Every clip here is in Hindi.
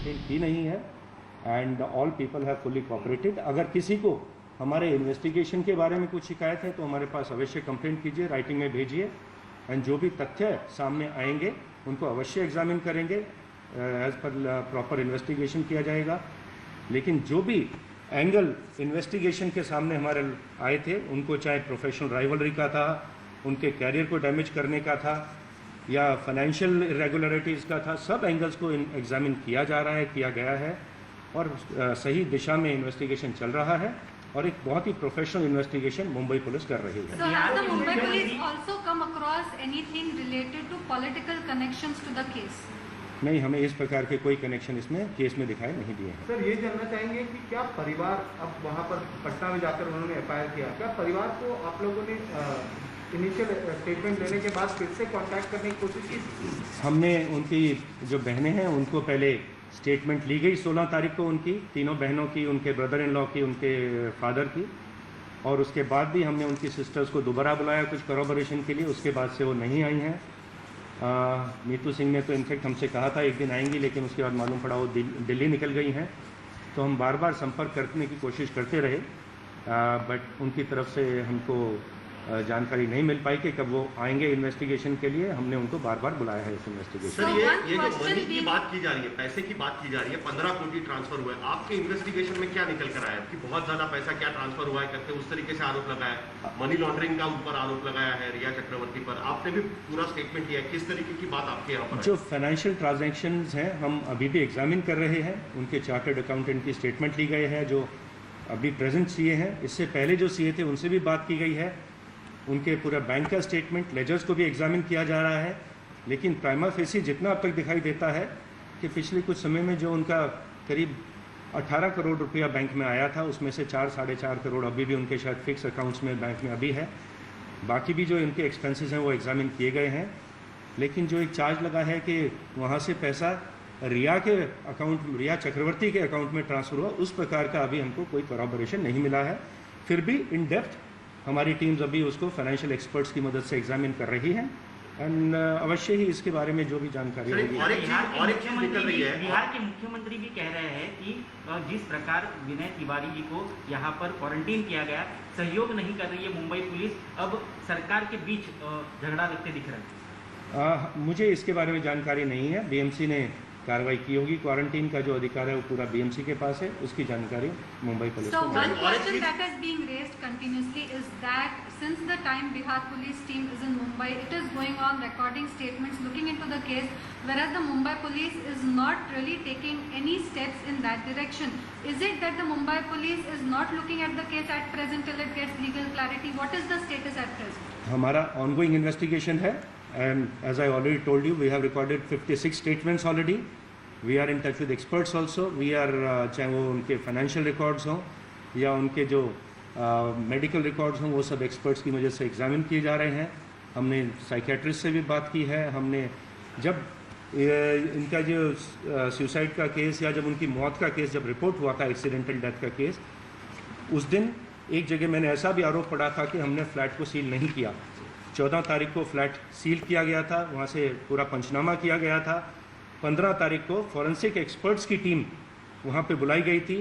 कंप्लेंट की नहीं है and all people have fully cooperated. अगर किसी को हमारे इन्वेस्टिगेशन के बारे में कुछ शिकायत है तो हमारे पास अवश्य कंप्लेंट कीजिए, राइटिंग में भेजिए एंड जो भी तथ्य सामने आएंगे उनको अवश्य एग्जामिन करेंगे, एज पर प्रॉपर इन्वेस्टिगेशन किया जाएगा। लेकिन जो भी एंगल इन्वेस्टिगेशन के सामने हमारे आए थे, उनको चाहे प्रोफेशनल राइवलरी का था, उनके कैरियर को डैमेज करने का था या फाइनेंशियल इरेगुलरिटीज़ का था, सब एंगल्स को एग्जामिन किया जा रहा है, किया गया है और सही दिशा में इन्वेस्टिगेशन चल रहा है और एक बहुत ही प्रोफेशनल इन्वेस्टिगेशन मुंबई पुलिस कर रही है। So has the Mumbai police also come across anything related to political connections to the case? नहीं, हमें इस प्रकार के कोई कनेक्शन इसमें केस में दिखाई नहीं दिए हैं। सर, ये जानना चाहेंगे कि क्या परिवार, अब वहाँ पर पटना में जाकर उन्होंने एफआईआर किया, क्या परिवार को आप लोगों ने इनिशियल स्टेटमेंट लेने के बाद फिर से कांटेक्ट करने की कोशिश की? हमने उनकी जो बहनें हैं उनको पहले स्टेटमेंट ली गई 16 तारीख को, उनकी तीनों बहनों की, उनके ब्रदर इन लॉ की, उनके फादर की, और उसके बाद भी हमने उनकी सिस्टर्स को दोबारा बुलाया कुछ कॉरबोरेशन के लिए। उसके बाद से वो नहीं आई हैं। नीतू सिंह ने तो इनफेक्ट हमसे कहा था एक दिन आएंगी, लेकिन उसके बाद मालूम पड़ा वो दिल्ली निकल गई हैं। तो हम बार बार संपर्क करने की कोशिश करते रहे, बट उनकी तरफ से हमको जानकारी नहीं मिल पाई कि कब वो आएंगे इन्वेस्टिगेशन के लिए। हमने उनको बार बार बुलाया है इस इन्वेस्टिगेशन। सर, ये जो मनी की बात की जा रही है, पैसे की बात की जा रही है, 15 कोटी ट्रांसफर हुआ है, आपके इन्वेस्टिगेशन में क्या निकल कर आया कि बहुत ज्यादा पैसा क्या ट्रांसफर हुआ है करके उस तरीके से आरोप लगाया, मनी लॉन्ड्रिंग का ऊपर आरोप लगाया है रिया चक्रवर्ती पर, आपने भी पूरा स्टेटमेंट किया है, किस तरीके की बात आपके यहाँ पर? जो फाइनेंशियल ट्रांजेक्शन हैं हम अभी भी एग्जामिन कर रहे हैं। उनके चार्टर्ड अकाउंटेंट की स्टेटमेंट ली गई है जो अभी प्रेजेंट सीए हैं, इससे पहले जो सीए थे उनसे भी बात की गई है। उनके पूरा बैंक का स्टेटमेंट, लेजर्स को भी एग्जामिन किया जा रहा है। लेकिन प्राइमा फेसी जितना अब तक दिखाई देता है कि पिछले कुछ समय में जो उनका करीब 18 करोड़ रुपया बैंक में आया था, उसमें से 4 साढ़े 4 करोड़ अभी भी उनके शायद फिक्स अकाउंट्स में बैंक में अभी है। बाकी भी जो इनके एक्सपेंसेस हैं वो एग्जामिन किए गए हैं। लेकिन जो एक चार्ज लगा है कि वहाँ से पैसा रिया के अकाउंट, रिया चक्रवर्ती के अकाउंट में ट्रांसफ़र हुआ, उस प्रकार का अभी हमको कोई कॉरबोरेशन नहीं मिला है। फिर भी इन डेप्थ हमारी टीम्स अभी उसको फाइनेंशियल एक्सपर्ट्स की मदद से एग्जामिन कर रही हैं एंड अवश्य ही इसके बारे में जो भी जानकारी होगी। बिहार के मुख्यमंत्री भी कह रहे हैं कि जिस प्रकार विनय तिवारी जी को यहाँ पर क्वारंटीन किया गया, सहयोग नहीं कर रही है मुंबई पुलिस, अब सरकार के बीच झगड़ा लगते दिख रहे हैं। मुझे इसके बारे में जानकारी नहीं है। बीएमसी ने कार्रवाई की होगी। क्वारंटीन का जो अधिकार है वो पूरा बीएमसी के पास है, उसकी जानकारी मुंबई पुलिस को। So one question that is being raised continuously is that since the time Bihar police team is in Mumbai, it is going on recording statements, looking into the case, whereas the Mumbai police is not really taking any steps in that direction. Is it that the Mumbai police is not looking at the case at present till it gets legal clarity? What is the status at present? हमारा ongoing investigation है and as I already told you, we have recorded 56 statements already. We are in touch with experts also. We are चाहे वो उनके फाइनेंशियल रिकॉर्ड्स हों या उनके जो मेडिकल रिकॉर्ड्स हों, वो सब एक्सपर्ट्स की वजह से एग्जामिन किए जा रहे हैं। हमने साइकेट्रिस्ट से भी बात की है। हमने जब इनका जो सुसाइड का केस या जब उनकी मौत का केस जब रिपोर्ट हुआ था, एक्सीडेंटल डेथ का केस, उस दिन एक जगह मैंने ऐसा भी आरोप पड़ा था कि हमने फ्लैट को सील नहीं किया। 14 तारीख को फ्लैट सील किया गया था, वहाँ से पूरा पंचनामा किया गया था। 15 तारीख को फॉरेंसिक एक्सपर्ट्स की टीम वहाँ पे बुलाई गई थी,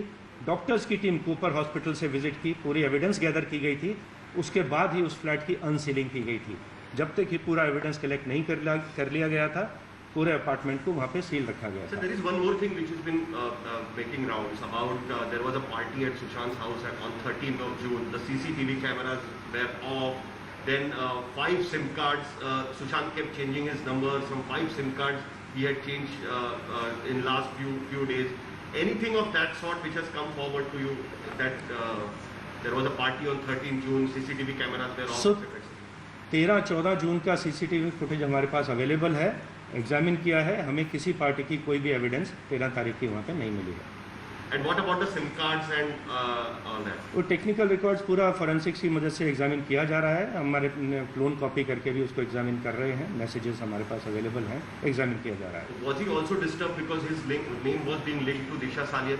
डॉक्टर्स की टीम कूपर हॉस्पिटल से विजिट की, पूरी एविडेंस गैदर की गई थी। उसके बाद ही उस फ्लैट की अनसीलिंग की गई थी। जब तक ये पूरा एविडेंस कलेक्ट नहीं कर लिया गया था, पूरे अपार्टमेंट को वहाँ पे सील रखा गया था। There is one more thing which has been making rounds about there was a party at Sushant's house on 13th of June. The CCTV cameras were off. Then 5 SIM cards. Sushant kept changing his numbers. From 5 SIM cards he had changed in last few days. Anything of that sort which has come forward to you that there was a party on 13th June. CCTV cameras were off. So 13-14 जून का CCTV फुटेज हमारे पास अवेलेबल है, एग्जामिन किया है। हमें किसी पार्टी की कोई भी एविडेंस 13 तारीख की वहाँ पे नहीं मिली है। And what about the SIM cards and all that? वो टेक्निकल रिकॉर्ड्स पूरा फॉरेंसिक्स की मदद से एग्जामिन किया जा रहा है। हमारे क्लोन कॉपी करके भी उसको एग्जामिन कर रहे हैं। मैसेजेस हमारे पास अवेलेबल हैं, एग्जामिन किया जा रहा है। Was he also disturbed because his name was being linked to Disha Salian?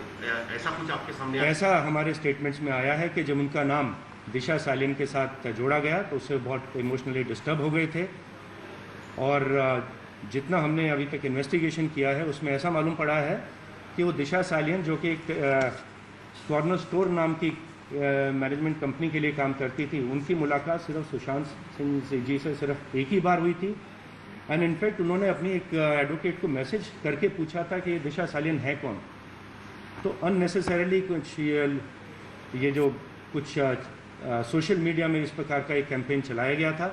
ऐसा कुछ आपके सामने आया? ऐसा हमारे स्टेटमेंट्स में आया है कि जब उनका नाम दिशा सालियन के साथ जोड़ा गया तो उससे बहुत इमोशनली डिस्टर्ब हो गए थे। और जितना हमने अभी तक इन्वेस्टिगेशन किया है उसमें ऐसा मालूम पड़ा है कि वो दिशा सालियन जो कि एक कॉर्नर स्टोर नाम की मैनेजमेंट कंपनी के लिए काम करती थी, उनकी मुलाकात सिर्फ सुशांत सिंह जी से सिर्फ एक ही बार हुई थी। एंड इनफैक्ट उन्होंने अपनी एक एडवोकेट को मैसेज करके पूछा था कि ये दिशा सालियन है कौन। तो अननेसेसरीली कुछ ये जो कुछ सोशल मीडिया में इस प्रकार का एक कैंपेन चलाया गया था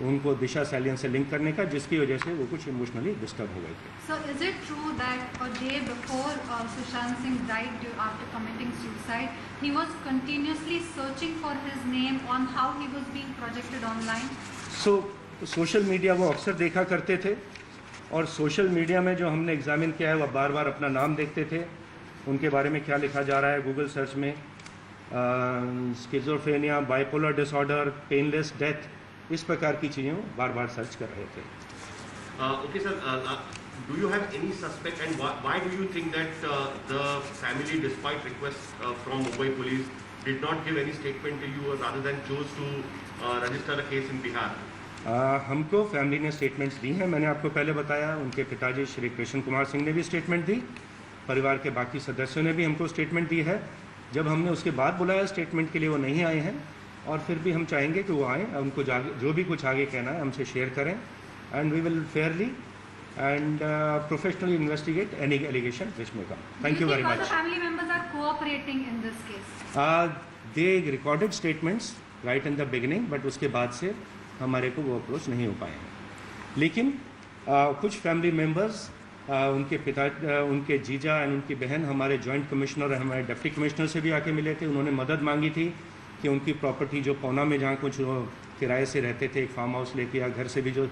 उनको दिशा सालियन से लिंक करने का, जिसकी वजह से वो कुछ इमोशनली डिस्टर्ब हो गए थे। So is it true that a day before Sushant Singh died after committing suicide, he was continuously searching for his name on how he was being projected online? So social media वो अक्सर देखा करते थे और सोशल मीडिया में जो हमने एग्जामिन किया है वो बार बार अपना नाम देखते थे, उनके बारे में क्या लिखा जा रहा है गूगल सर्च में, schizophrenia, bipolar disorder, painless death, इस प्रकार की चीज़ें वो बार बार सर्च कर रहे थे। Okay, sir. Do you have any suspect, and why do you think that the family, despite requests from Mumbai police, did not give any statement to you rather than chose to register a case in Bihar? हमको फैमिली ने स्टेटमेंट्स दी हैं। मैंने आपको पहले बताया उनके पिताजी श्री कृष्ण कुमार सिंह ने भी स्टेटमेंट दी, परिवार के बाकी सदस्यों ने भी हमको स्टेटमेंट दी है। जब हमने उसके बाद बुलाया स्टेटमेंट के लिए वो नहीं आए हैं, और फिर भी हम चाहेंगे कि वो आएँ, उनको जो भी कुछ आगे कहना है हमसे शेयर करें, and we will fairly and professionally investigate any allegation which may come. Thank you very much. Because the family members are cooperating in this case. They recorded statements right in the beginning, but उसके बाद से हमारे को वो अप्रोच नहीं हो पाए हैं। लेकिन कुछ फैमिली मेम्बर्स, उनके पिता, उनके जीजा एंड उनकी बहन हमारे जॉइंट कमिश्नर और हमारे डिप्टी कमिश्नर से भी आके मिले थे। उन्होंने मदद मांगी थी कि उनकी प्रॉपर्टी जो पौना में जहाँ कुछ किराए से रहते थे, एक फार्म हाउस लेके या घर से भी जो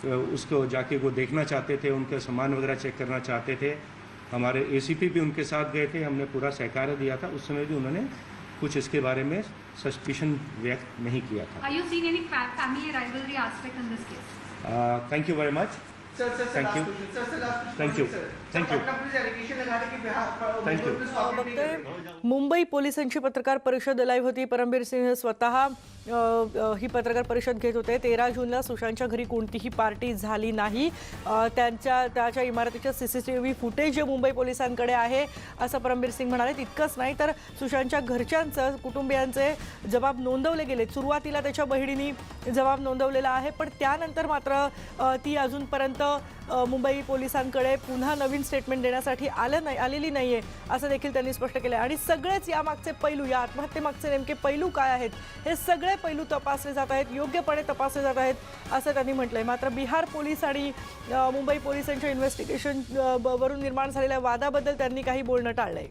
उसको जाके वो देखना चाहते थे, उनके सामान वगैरह चेक करना चाहते थे। हमारे एसीपी भी उनके साथ गए थे, हमने पूरा सहकार्य दिया था। उस समय भी उन्होंने कुछ इसके बारे में सस्पिशन व्यक्त नहीं किया था। Are you seeing any family rivalry aspect in this case? Thank you very much. Thank you. Thank you. Thank you. Thank you. बघतोय मुंबई पोलिसांची पत्रकार परिषद लाईव्ह होती। परमबीर सिंह स्वतः ही पत्रकार परिषद घेत होते। 13 जूनला सुशांतच्या घरी कोणतीही पार्टी झाली नाही। त्याच्या इमारतीच्या CCTV फुटेज मुंबई पोलिसांकडे आहे असं परमबीर सिंग म्हणाले। तितकंच नाही तर सुशांतच्या घरच्यांचं, कुटुंबियांचे जबाब नोंदवले गेले। सुरुवातीला त्याच्या बहिणींनी जबाब नोंदवलेला आहे, पण त्यानंतर मात्र ती अजूनपर्यंत मुंबई पोलिसांकडे पुन्हा नवीन स्टेटमेंट देण्यासाठी आलेली नाहीये असं देखील त्यांनी स्पष्ट केलं। आणि सगळेच यामागचे पैलू, या आत्महत्येमागचे नेमके पैलू काय आहेत हे सगळे पैलू तपासले जात आहेत, योग्यपणे तपासले जात आहेत असं त्यांनी म्हटलंय। मात्र बिहार पोलीस आणि मुंबई पोलिसांच्या इन्व्हेस्टिगेशन वरून निर्माण झालेल्या वादाबद्दल त्यांनी काही बोलणं टाळलंय।